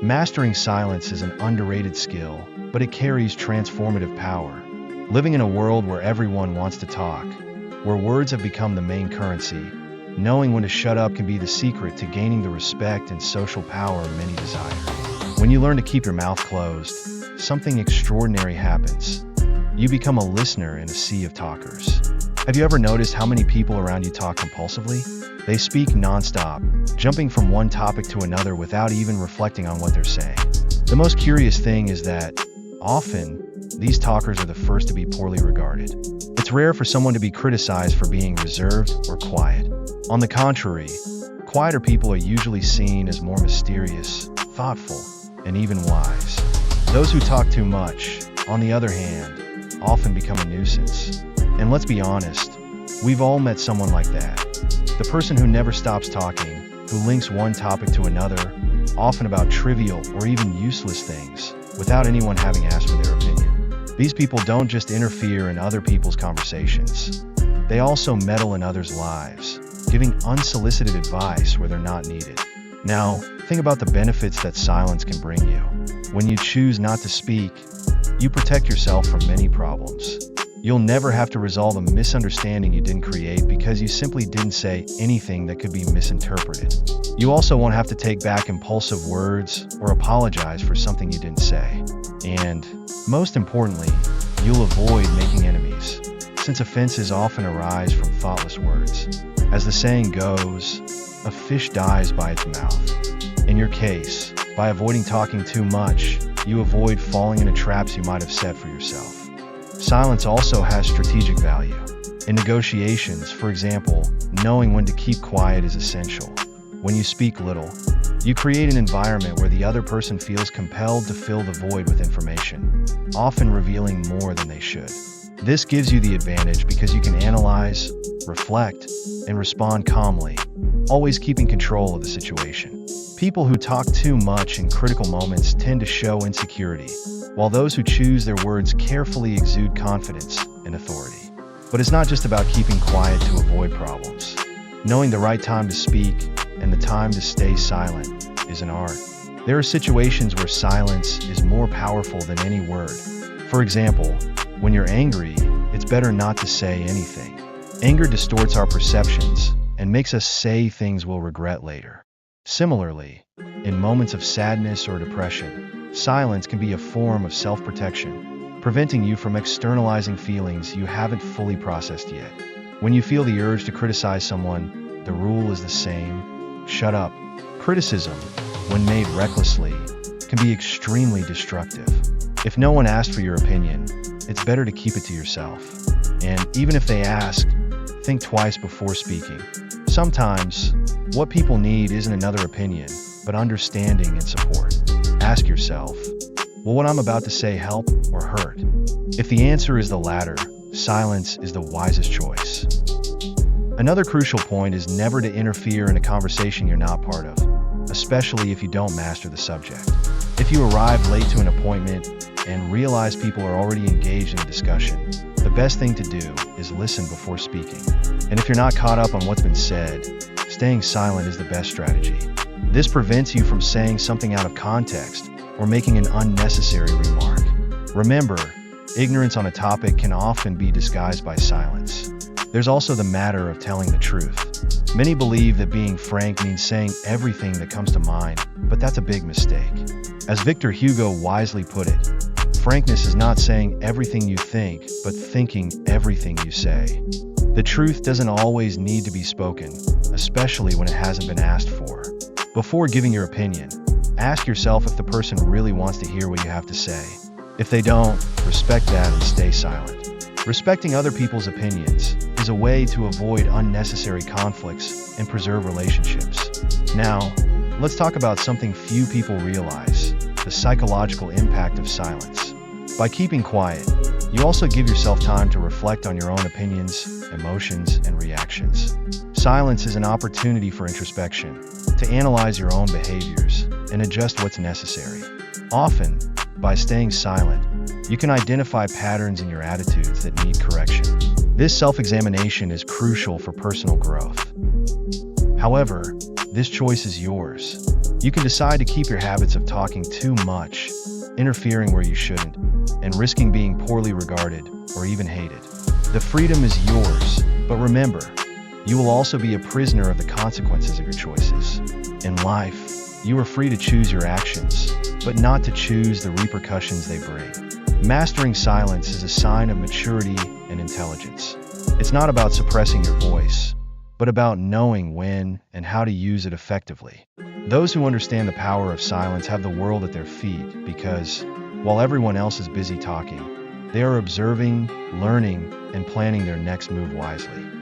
Mastering silence is an underrated skill, but it carries transformative power. Living in a world where everyone wants to talk, where words have become the main currency, knowing when to shut up can be the secret to gaining the respect and social power many desire. When you learn to keep your mouth closed, something extraordinary happens. You become a listener in a sea of talkers. Have you ever noticed how many people around you talk compulsively? They speak nonstop, jumping from one topic to another without even reflecting on what they're saying. The most curious thing is that, often, these talkers are the first to be poorly regarded. It's rare for someone to be criticized for being reserved or quiet. On the contrary, quieter people are usually seen as more mysterious, thoughtful, and even wise. Those who talk too much, on the other hand, often become a nuisance. And let's be honest, we've all met someone like that. The person who never stops talking, who links one topic to another, often about trivial or even useless things, without anyone having asked for their opinion. These people don't just interfere in other people's conversations. They also meddle in others' lives, giving unsolicited advice where they're not needed. Now, think about the benefits that silence can bring you. When you choose not to speak, you protect yourself from many problems. You'll never have to resolve a misunderstanding you didn't create because you simply didn't say anything that could be misinterpreted. You also won't have to take back impulsive words or apologize for something you didn't say. And, most importantly, you'll avoid making enemies, since offenses often arise from thoughtless words. As the saying goes, a fish dies by its mouth. In your case, by avoiding talking too much, you avoid falling into traps you might have set for yourself. Silence also has strategic value. In negotiations, for example, knowing when to keep quiet is essential. When you speak little, you create an environment where the other person feels compelled to fill the void with information, often revealing more than they should. This gives you the advantage because you can analyze, reflect, and respond calmly, always keeping control of the situation. People who talk too much in critical moments tend to show insecurity, while those who choose their words carefully exude confidence and authority. But it's not just about keeping quiet to avoid problems. Knowing the right time to speak and the time to stay silent is an art. There are situations where silence is more powerful than any word. For example, when you're angry, it's better not to say anything. Anger distorts our perceptions and makes us say things we'll regret later. Similarly, in moments of sadness or depression, silence can be a form of self-protection, preventing you from externalizing feelings you haven't fully processed yet. When you feel the urge to criticize someone, the rule is the same: shut up. Criticism, when made recklessly, can be extremely destructive. If no one asked for your opinion, it's better to keep it to yourself. And even if they ask, think twice before speaking. Sometimes, what people need isn't another opinion, but understanding and support. Ask yourself, will what I'm about to say help or hurt? If the answer is the latter, silence is the wisest choice. Another crucial point is never to interfere in a conversation you're not part of, especially if you don't master the subject. If you arrive late to an appointment and realize people are already engaged in a discussion, the best thing to do is listen before speaking. And if you're not caught up on what's been said, staying silent is the best strategy. This prevents you from saying something out of context or making an unnecessary remark. Remember, ignorance on a topic can often be disguised by silence. There's also the matter of telling the truth. Many believe that being frank means saying everything that comes to mind, but that's a big mistake. As Victor Hugo wisely put it, frankness is not saying everything you think, but thinking everything you say. The truth doesn't always need to be spoken, especially when it hasn't been asked for. Before giving your opinion, ask yourself if the person really wants to hear what you have to say. If they don't, respect that and stay silent. Respecting other people's opinions is a way to avoid unnecessary conflicts and preserve relationships. Now, let's talk about something few people realize: the psychological impact of silence. By keeping quiet, you also give yourself time to reflect on your own opinions, emotions, and reactions. Silence is an opportunity for introspection, to analyze your own behaviors and adjust what's necessary. Often, by staying silent, you can identify patterns in your attitudes that need correction. This self-examination is crucial for personal growth. However, This choice is yours. You can decide to keep your habits of talking too much, interfering where you shouldn't, and risking being poorly regarded or even hated. The freedom is yours, but remember, you will also be a prisoner of the consequences of your choices. In life, you are free to choose your actions, but not to choose the repercussions they bring. Mastering silence is a sign of maturity and intelligence. It's not about suppressing your voice, but about knowing when and how to use it effectively. Those who understand the power of silence have the world at their feet because, while everyone else is busy talking, they are observing, learning, and planning their next move wisely.